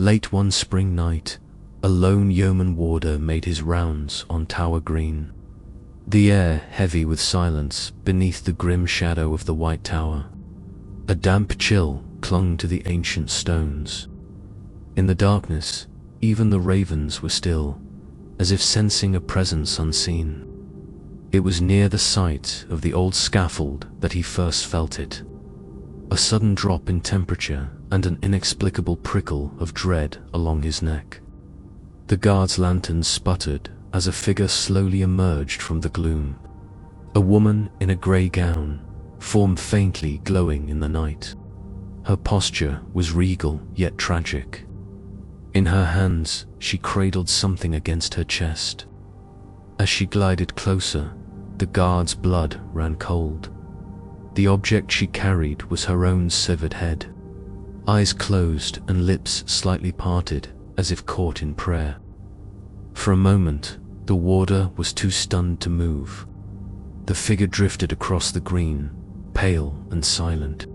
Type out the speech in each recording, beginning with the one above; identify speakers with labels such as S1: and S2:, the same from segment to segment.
S1: Late one spring night, a lone Yeoman Warder made his rounds on Tower Green. The air heavy with silence beneath the grim shadow of the White Tower. A damp chill clung to the ancient stones. In the darkness, even the ravens were still, as if sensing a presence unseen. It was near the site of the old scaffold that he first felt it. A sudden drop in temperature and an inexplicable prickle of dread along his neck. The guard's lanterns sputtered as a figure slowly emerged from the gloom. A woman in a grey gown, form faintly glowing in the night. Her posture was regal yet tragic. In her hands, she cradled something against her chest. As she glided closer, the guard's blood ran cold. The object she carried was her own severed head, eyes closed and lips slightly parted as if caught in prayer. For a moment, the warder was too stunned to move. The figure drifted across the green, pale and silent.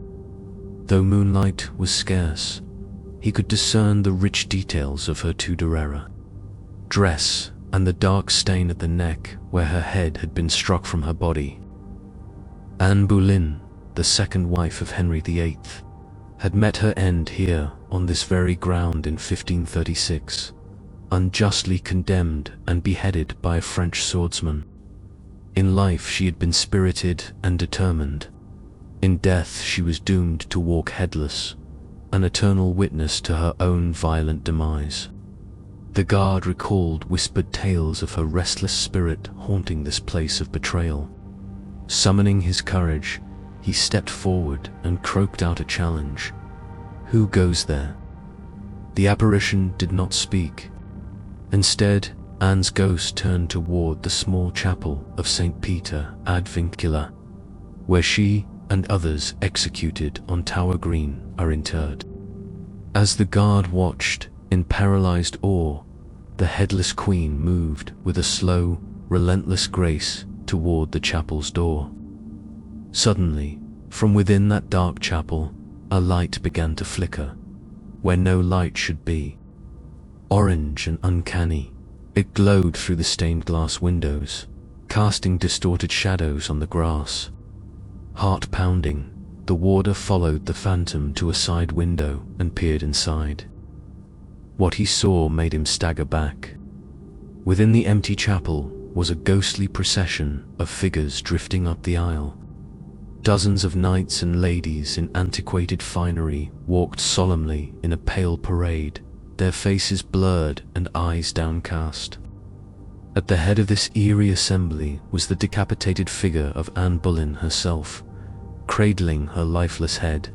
S1: Though moonlight was scarce, he could discern the rich details of her Tudorera dress and the dark stain at the neck where her head had been struck from her body. Anne Boleyn, the second wife of Henry VIII, had met her end here on this very ground in 1536, unjustly condemned and beheaded by a French swordsman. In life she had been spirited and determined. In death she was doomed to walk headless, an eternal witness to her own violent demise. The guard recalled whispered tales of her restless spirit haunting this place of betrayal. Summoning his courage, he stepped forward and croaked out a challenge. "Who goes there?" The apparition did not speak. Instead, Anne's ghost turned toward the small chapel of St. Peter ad Vincula, where she and others executed on Tower Green are interred. As the guard watched, in paralyzed awe, the headless queen moved with a slow, relentless grace toward the chapel's door. Suddenly, from within that dark chapel, a light began to flicker, where no light should be. Orange and uncanny, it glowed through the stained glass windows, casting distorted shadows on the grass. Heart pounding, the warder followed the phantom to a side window and peered inside. What he saw made him stagger back. Within the empty chapel was a ghostly procession of figures drifting up the aisle. Dozens of knights and ladies in antiquated finery walked solemnly in a pale parade, their faces blurred and eyes downcast. At the head of this eerie assembly was the decapitated figure of Anne Boleyn herself, cradling her lifeless head.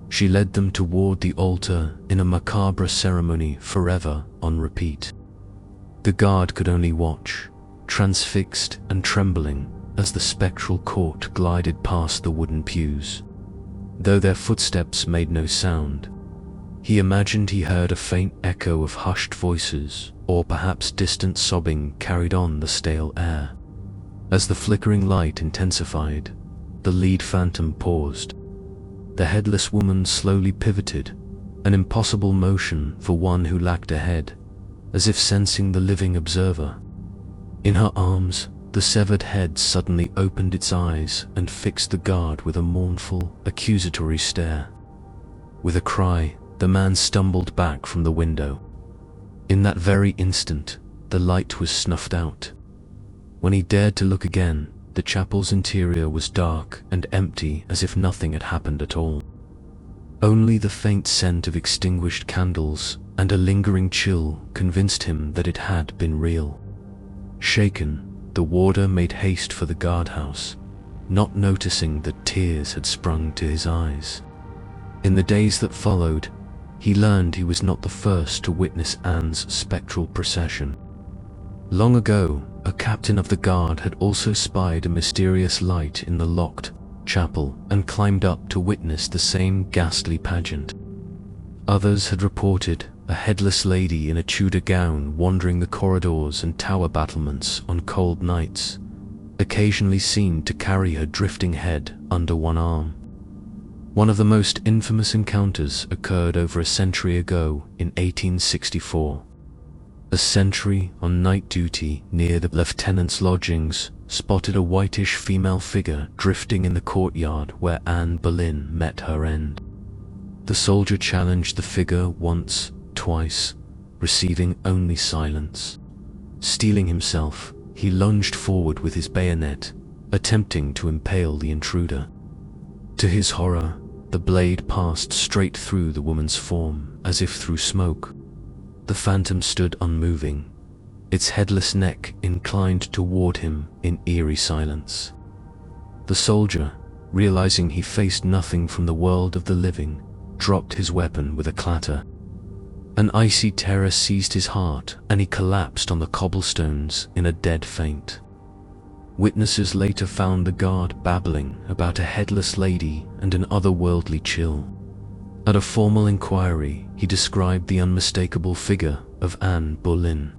S1: She led them toward the altar in a macabre ceremony forever on repeat. The guard could only watch, transfixed and trembling, as the spectral court glided past the wooden pews. Though their footsteps made no sound, he imagined he heard a faint echo of hushed voices, or perhaps distant sobbing carried on the stale air. As the flickering light intensified, the lead phantom paused. The headless woman slowly pivoted, an impossible motion for one who lacked a head, as if sensing the living observer. In her arms, the severed head suddenly opened its eyes and fixed the guard with a mournful, accusatory stare. With a cry, the man stumbled back from the window. In that very instant, the light was snuffed out. When he dared to look again, the chapel's interior was dark and empty, as if nothing had happened at all. Only the faint scent of extinguished candles and a lingering chill convinced him that it had been real. Shaken, the warder made haste for the guardhouse, not noticing that tears had sprung to his eyes. In the days that followed, he learned he was not the first to witness Anne's spectral procession. Long ago, a captain of the guard had also spied a mysterious light in the locked chapel and climbed up to witness the same ghastly pageant. Others had reported a headless lady in a Tudor gown wandering the corridors and tower battlements on cold nights, occasionally seen to carry her drifting head under one arm. One of the most infamous encounters occurred over a century ago in 1864. A sentry on night duty near the lieutenant's lodgings spotted a whitish female figure drifting in the courtyard where Anne Boleyn met her end. The soldier challenged the figure once, twice, receiving only silence. Steeling himself, he lunged forward with his bayonet, attempting to impale the intruder. To his horror, the blade passed straight through the woman's form, as if through smoke. The phantom stood unmoving, its headless neck inclined toward him in eerie silence. The soldier, realizing he faced nothing from the world of the living, dropped his weapon with a clatter. An icy terror seized his heart, and he collapsed on the cobblestones in a dead faint. Witnesses later found the guard babbling about a headless lady and an otherworldly chill. At a formal inquiry, he described the unmistakable figure of Anne Boleyn,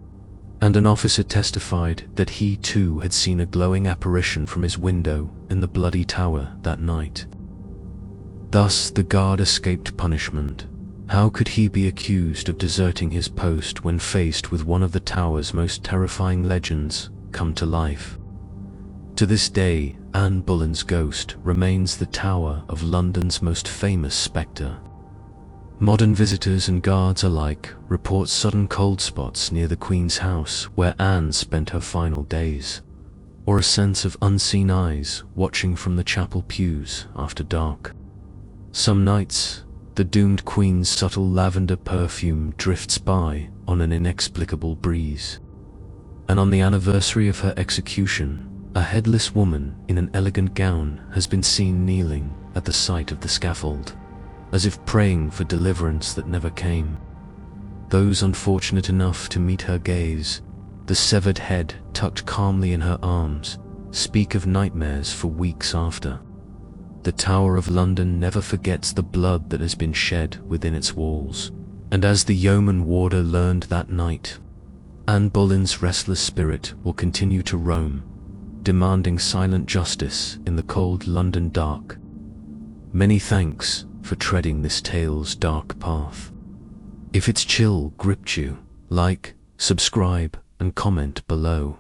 S1: and an officer testified that he too had seen a glowing apparition from his window in the bloody tower that night. Thus the guard escaped punishment. How could he be accused of deserting his post when faced with one of the tower's most terrifying legends come to life? To this day, Anne Boleyn's ghost remains the Tower of London's most famous spectre. Modern visitors and guards alike report sudden cold spots near the Queen's house where Anne spent her final days, or a sense of unseen eyes watching from the chapel pews after dark. Some nights, the doomed Queen's subtle lavender perfume drifts by on an inexplicable breeze. And on the anniversary of her execution, a headless woman in an elegant gown has been seen kneeling at the site of the scaffold, as if praying for deliverance that never came. Those unfortunate enough to meet her gaze, the severed head tucked calmly in her arms, speak of nightmares for weeks after. The Tower of London never forgets the blood that has been shed within its walls, and as the Yeoman Warder learned that night, Anne Boleyn's restless spirit will continue to roam, demanding silent justice in the cold London dark. Many thanks for treading this tale's dark path. If its chill gripped you, like, subscribe, and comment below.